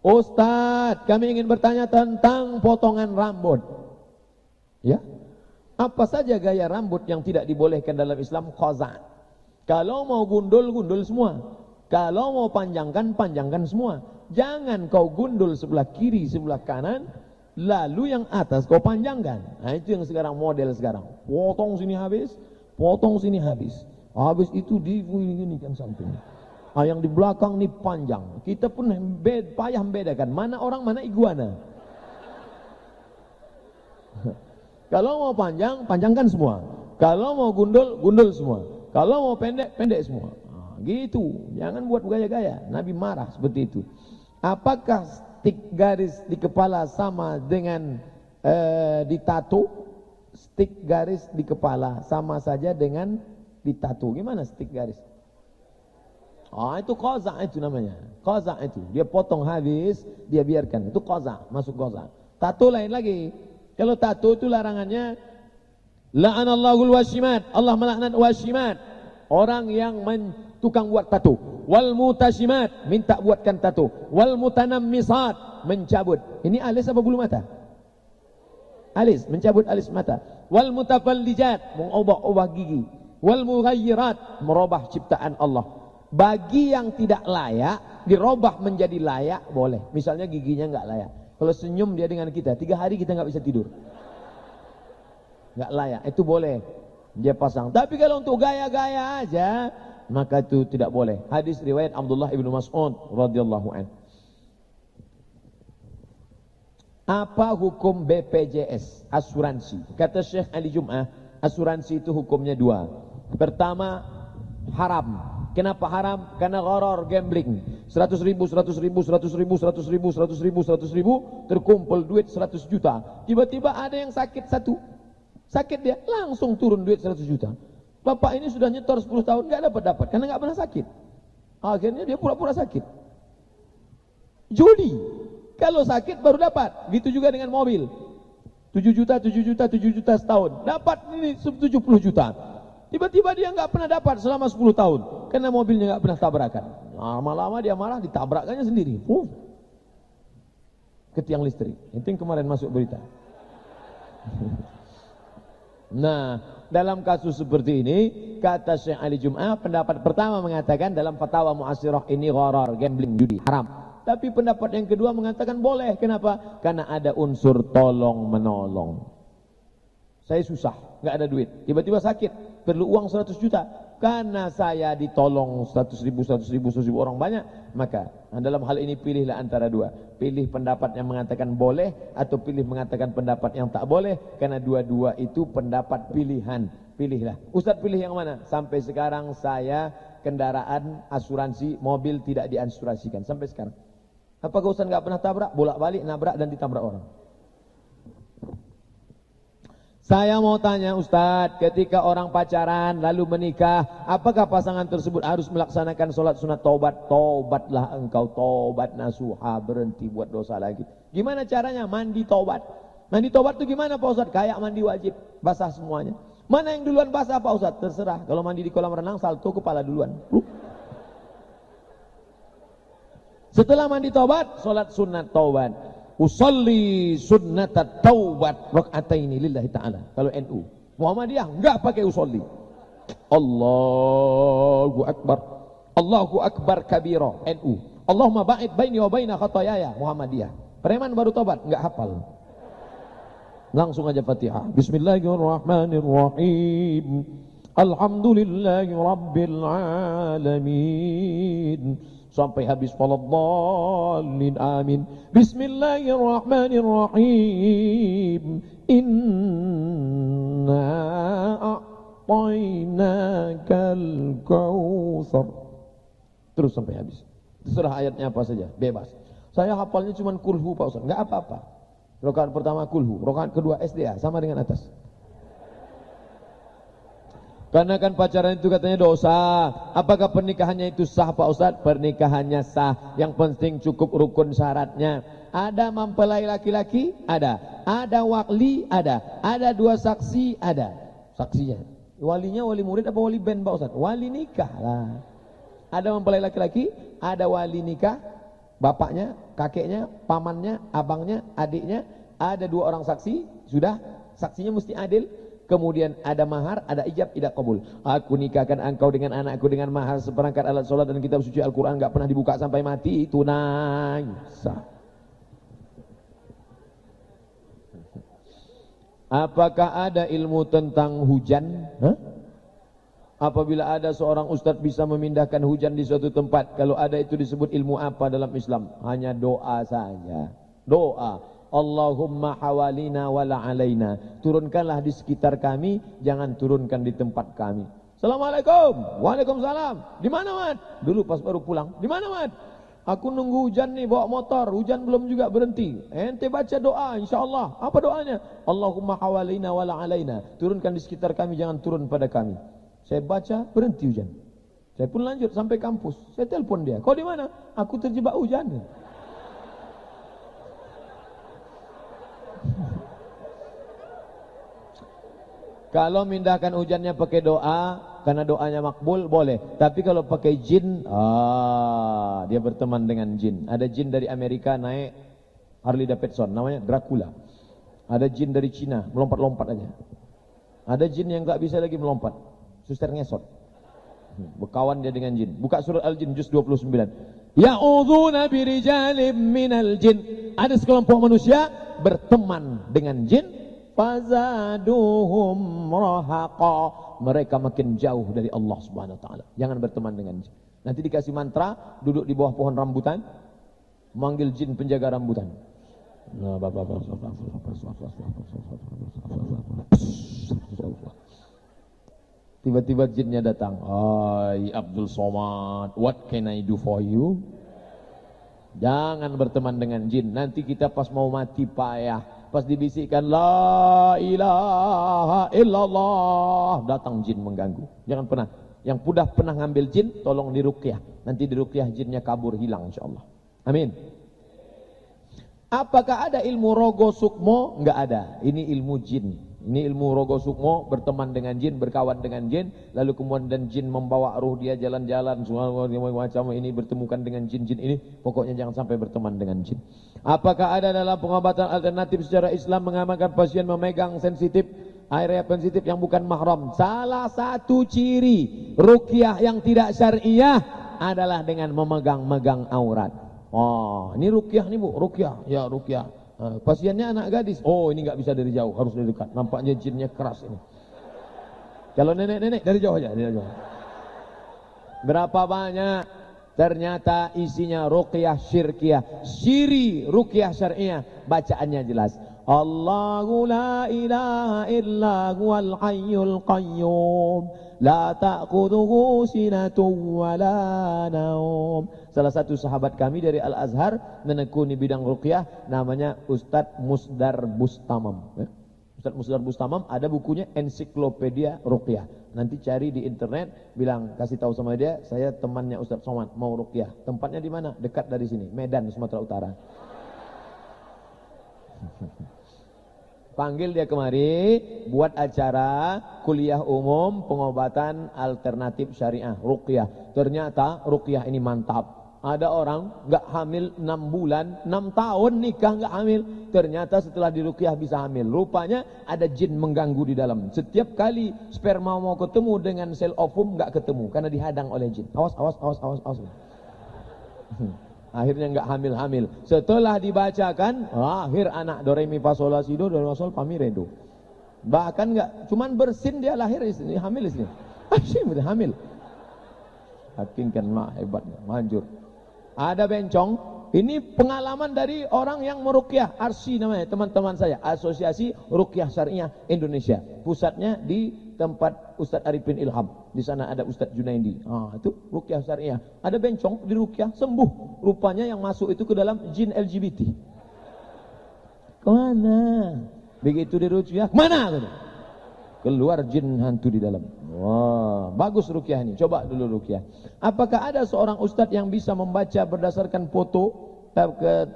Ustadz, kami ingin bertanya tentang potongan rambut. Ya, apa saja gaya rambut yang tidak dibolehkan dalam Islam? Qaza. Kalau mau gundul, gundul semua. Kalau mau panjangkan, panjangkan semua. Jangan kau gundul sebelah kiri, sebelah kanan, lalu yang atas kau panjangkan. Nah, itu yang sekarang model sekarang. Potong sini habis, potong sini habis. Habis itu ini kan samping. Ah, yang di belakang nih panjang. Kita pun payah membedakan mana orang mana iguana. Kalau mau panjang, panjangkan semua. Kalau mau gundul, gundul semua. Kalau mau pendek, pendek semua. Nah, gitu. Jangan buat gaya-gaya. Nabi marah seperti itu. Apakah stick garis di kepala sama dengan ditato? Stick garis di kepala sama saja dengan ditato. Gimana stick garis? Ah, itu qaza itu namanya. Qaza itu. Dia potong habis, dia biarkan. Itu qaza, masuk qaza. Tato lain lagi. Kalau tato itu larangannya la'anallahul washimat. Allah melaknat washimat. Orang yang tukang buat tato. Wal mutashimat, minta buatkan tato. Wal mutanammisat, mencabut. Ini alis apa bulu mata? Alis, mencabut alis mata. Wal mutafallijat, mengubah-ubah gigi. Wal mughayyirat, merubah ciptaan Allah. Bagi yang tidak layak, dirubah menjadi layak, boleh. Misalnya giginya nggak layak. Kalau senyum dia dengan kita, 3 hari kita nggak bisa tidur. Nggak layak, itu boleh. Dia pasang. Tapi kalau untuk gaya-gaya aja, maka itu tidak boleh. Hadis riwayat Abdullah ibnu Mas'ud radhiyallahu anhu. Apa hukum BPJS, asuransi? Kata Syekh Ali Jum'ah, asuransi itu hukumnya 2. Pertama, haram. Kenapa haram? Karena gharar, gambling. 100 ribu, 100 ribu, 100 ribu, 100 ribu, 100 ribu, 100 ribu, terkumpul duit 100 juta. Tiba-tiba ada yang sakit satu. Sakit dia, langsung turun duit 100 juta. Bapak ini sudah nyetor 10 tahun, nggak dapat, karena nggak pernah sakit. Akhirnya dia pura-pura sakit. Judi. Kalau sakit baru dapat. Gitu juga dengan mobil. 7 juta, 7 juta, 7 juta setahun. Dapat ini 70 juta. Tiba-tiba dia nggak pernah dapat selama 10 tahun. Karena mobilnya nggak pernah tabrakan. Lama-lama dia marah, ditabrakannya sendiri. Ke tiang listrik. Itu yang kemarin masuk berita. Nah, dalam kasus seperti ini, kata Syekh Ali Jum'ah, pendapat pertama mengatakan dalam fatwa mu'asirah ini gharar, gambling, judi, haram. Tapi pendapat yang kedua mengatakan boleh. Kenapa? Karena ada unsur tolong menolong. Saya susah, nggak ada duit. Tiba-tiba sakit, perlu uang 100 juta. Karena saya ditolong 100 ribu, 100 ribu, 100 ribu orang banyak. Maka dalam hal ini pilihlah antara 2. Pilih pendapat yang mengatakan boleh atau pilih mengatakan pendapat yang tak boleh. Karena dua-dua itu pendapat pilihan. Pilihlah. Ustadz pilih yang mana? Sampai sekarang saya kendaraan asuransi mobil tidak diasuransikan. Sampai sekarang. Apakah Ustadz nggak pernah tabrak? Bolak-balik nabrak dan ditabrak orang. Saya mau tanya Ustadz, ketika orang pacaran lalu menikah, apakah pasangan tersebut harus melaksanakan sholat sunat taubat? Taubatlah engkau, taubat nasuha, berhenti buat dosa lagi. Gimana caranya? Mandi taubat. Mandi taubat itu gimana Pak Ustadz? Kayak mandi wajib, basah semuanya. Mana yang duluan basah Pak Ustadz? Terserah. Kalau mandi di kolam renang, salto kepala duluan. Setelah mandi taubat, sholat sunat taubat. Usolli sunnatat taubat raka'ataini lillahi ta'ala. Kalau NU. Muhammadiyah enggak pakai usolli. Allahu akbar. Allahu akbar kabira. NU. Allahumma ba'id baini wa baina khatayaya. Muhammadiyah. Preman baru taubat enggak hafal. Langsung aja Fatihah. Bismillahirrahmanirrahim. Alhamdulillahi rabbil alamin. Sampai habis faladhdallin amin. Bismillahirrahmanirrahim. Inna a'tainakal kautsar. Terus sampai habis. Terserah ayatnya apa saja, bebas. Saya hafalnya cuma kulhu Pak Ustaz, enggak apa-apa. Rakaat pertama kulhu, rakaat kedua SDA sama dengan atas. Karena kan pacaran itu katanya dosa. Apakah pernikahannya itu sah Pak Ustadz? Pernikahannya sah. Yang penting cukup rukun syaratnya. Ada mempelai laki-laki? Ada. Ada wali? Ada. Ada 2 saksi? Ada. Saksinya. Walinya wali murid apa wali band Pak Ustadz? Wali nikah lah. Ada mempelai laki-laki? Ada wali nikah? bapaknya, kakeknya, pamannya, abangnya, adiknya, ada 2 orang saksi, sudah, saksinya mesti adil. Kemudian ada mahar, ada ijab, tidak kabul. Aku nikahkan engkau dengan anakku dengan mahar seperangkat alat sholat dan kitab suci Al-Quran, gak pernah dibuka sampai mati, tunai. Sah. Apakah ada ilmu tentang hujan? Apabila ada seorang ustadz bisa memindahkan hujan di suatu tempat, kalau ada itu disebut ilmu apa dalam Islam? Hanya doa saja. Doa. Allahumma hawalina wala alaina. Turunkanlah di sekitar kami, jangan turunkan di tempat kami. Assalamualaikum. Waalaikumsalam. Di mana, Mat? Dulu pas baru pulang. Di mana, Mat? Aku nunggu hujan nih, bawa motor, hujan belum juga berhenti. Ente baca doa, insyaallah. Apa doanya? Allahumma hawalina wala alaina. Turunkan di sekitar kami, jangan turun pada kami. Saya baca, berhenti hujan. Saya pun lanjut sampai kampus. Saya telepon dia. Kau di mana? Aku terjebak hujan. Kalau mindahkan hujannya pakai doa, karena doanya makbul, boleh. Tapi kalau pakai jin, dia berteman dengan jin. Ada jin dari Amerika naik Harley Davidson, namanya Dracula. Ada jin dari Cina, melompat-lompat aja. Ada jin yang gak bisa lagi melompat, suster ngesot. Berkawan dia dengan jin. Buka surat Al-Jin juz 29. Ya'udzuuna birijalim minal jin. Ada sekelompok manusia berteman dengan jin. Fazaduhum rahaqa. Mereka makin jauh dari Allah Subhanahu wa taala. Jangan berteman dengan jin. Nanti dikasih mantra, duduk di bawah pohon rambutan, manggil jin penjaga rambutan. Tiba-tiba jinnya datang. Hai Abdul Somad, what can I do for you? Jangan berteman dengan jin. Nanti kita pas mau mati payah. Pas dibisikkan la ilaha illallah, datang jin mengganggu. Jangan pernah. Yang sudah pernah ngambil jin, tolong diruqyah. Nanti diruqyah jinnya kabur, hilang insyaallah. Amin. Apakah ada ilmu rogo sukmo? Enggak ada. Ini ilmu jin. Ini ilmu rogo sukmo, berteman dengan jin, berkawan dengan jin, lalu kemudian jin membawa ruh dia jalan-jalan, semua macam ini, bertemukan dengan jin-jin ini. Pokoknya jangan sampai berteman dengan jin. Apakah ada dalam pengobatan alternatif secara Islam mengamalkan pasien memegang sensitif, area sensitif yang bukan mahram? Salah satu ciri ruqyah yang tidak syariah adalah dengan memegang-megang aurat. Oh, ini ruqyah nih Bu, ruqyah. Ya ruqyah. Pasiennya anak gadis. Oh, ini nggak bisa dari jauh, harus dari dekat. Nampaknya jinnya keras ini. Kalau nenek-nenek dari jauh aja, dari jauh. Berapa banyak? Ternyata isinya ruqyah syirkiyah. Ciri ruqyah syariah, bacaannya jelas. Allahu la ilaha illa huwal hayyul qayyum la ta'khudhuhu sinatun wa la naum. Salah satu sahabat kami dari Al-Azhar menekuni bidang ruqyah, namanya Ustadz Musdar Bustamam. Ustadz Musdar Bustamam ada bukunya Ensiklopedia Ruqyah. Nanti cari di internet, bilang, kasih tahu sama dia, saya temannya Ustadz Somad, mau ruqyah. Tempatnya di mana? Dekat dari sini, Medan, Sumatera Utara. Panggil dia kemari, buat acara kuliah umum pengobatan alternatif syariah, ruqyah. Ternyata ruqyah ini mantap. Ada orang gak hamil 6 bulan, 6 tahun nikah gak hamil. Ternyata setelah diruqyah bisa hamil. Rupanya ada jin mengganggu di dalam. Setiap kali sperma mau ketemu dengan sel ovum gak ketemu karena dihadang oleh jin. Awas. Akhirnya enggak hamil-hamil. Setelah dibacakan, lahir anak do re mi fa sol la si do la sol fa mi re do. Bahkan enggak, cuman bersin dia lahir istri, hamil istri. Asyik hamil. Hakim kan mah hebatnya, manjur. Ada bencong, ini pengalaman dari orang yang meruqyah, ARSI namanya, teman-teman saya, Asosiasi Ruqyah Syariah Indonesia. Pusatnya di tempat Ustadz Arifin Ilham. Di sana ada Ustadz Junaidi. Itu ruqyah syariah. Ada bencong di ruqyah sembuh. Rupanya yang masuk itu ke dalam jin LGBT. Kemana? Begitu di ruqyah, kemana? Keluar jin hantu di dalam. Wah, bagus ruqyah ini. Coba dulu ruqyah. Apakah ada seorang ustadz yang bisa membaca berdasarkan foto,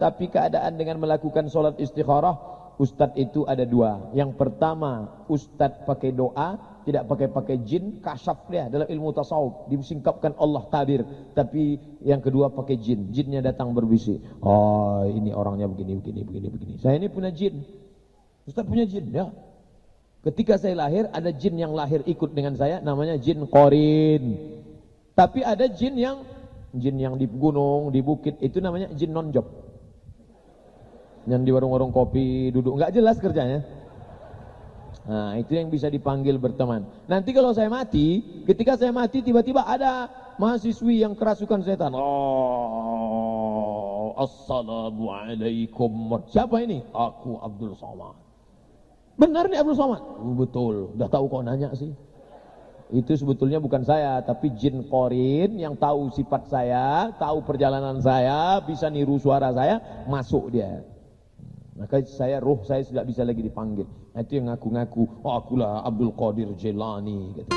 tapi keadaan dengan melakukan sholat istikharah? Ustadz itu ada dua. Yang pertama, ustadz pakai doa, tidak pakai jin, kasyaf dia dalam ilmu tasawuf, disingkapkan Allah tabir. Tapi yang kedua pakai jin, jinnya datang berbisik. Oh, ini orangnya begini. Saya ini punya jin. Ustadz punya jin, ya. Ketika saya lahir, ada jin yang lahir ikut dengan saya, namanya jin qarin. Tapi ada jin yang di gunung, di bukit, itu namanya jin non-job. Yang di warung-warung kopi duduk, nggak jelas kerjanya. Nah, itu yang bisa dipanggil berteman. Nanti kalau saya mati, ketika saya mati tiba-tiba ada mahasiswi yang kerasukan setan. Oh, assalamualaikum. Siapa ini? Aku Abdul Somad. Benar nih Abdul Somad? Betul. Udah tahu kok nanya sih. Itu sebetulnya bukan saya, tapi jin qarin yang tahu sifat saya, tahu perjalanan saya, bisa niru suara saya, masuk dia. Maka roh saya tidak bisa lagi dipanggil. Nah, itu yang ngaku-ngaku, oh akulah Abdul Qadir Jailani gitu.